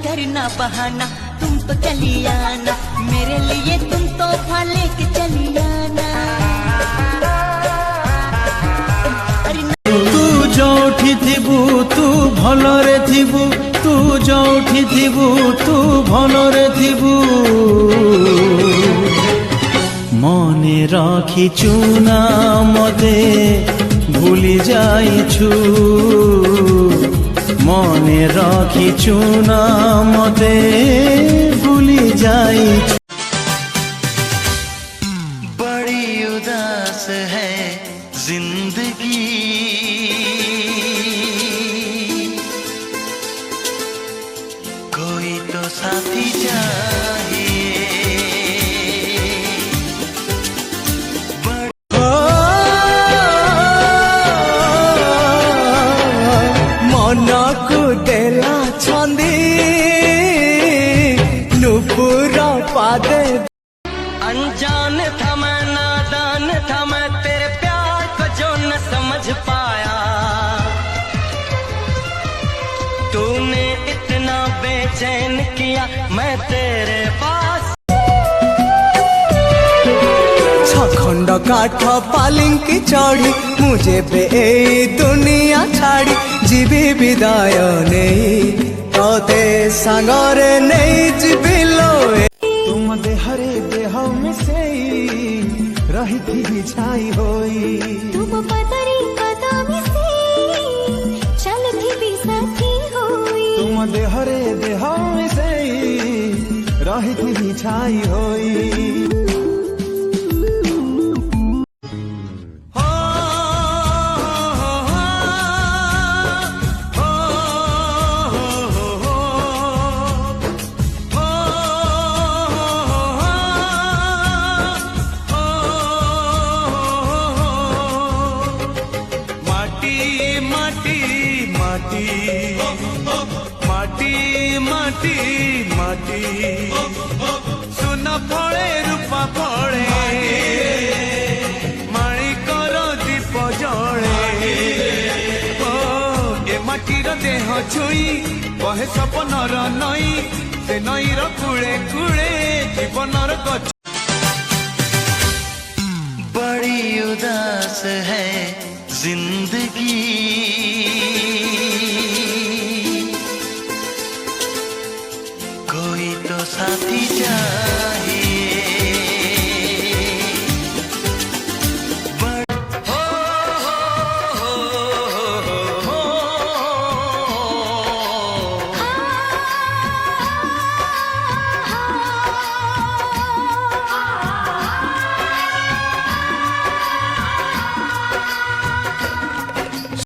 करना बहाना, तुम तो चली आना, मेरे लिए तुम तोहफा लेके चली आना। तू जोठी थिबू तू भलरे थिबू, तू जोठी थिबू तू भलरे थिबू। मने राखिछु ना मते भूली जाइछु, मने राखिछु ना मते भूली जाइछु। बड़ी उदास है जिंदगी, कोई तो साथी चाहिए। मन को देला छंदी नुपुर पादे। अनजान था मैं, नादान था मैं, तेरे प्यार को जो न समझ पाया। तूने इतना बेचैन किया मैं तेरे पास। खंड काठ पालिंकी चढ़ी मुझे बे ए दुनिया छाड़ी, जीवी विदाय नहीं तोते सांगरे नहीं जीविलो। तुम देहरे देह मिसेई रही थी छाई होई, तुम पतरी कदम से चलती भी साथी होई। तुम देहरे देह मिसेई रही थी छाई होई। माटी माटी सुना फले रूपा फले, माणिकर दीप जले। ए माटीर देह छुई बहे सपनर नई, से नईर कूले कूले जीवनर गछ। बड़ी उदास है जिंदगी,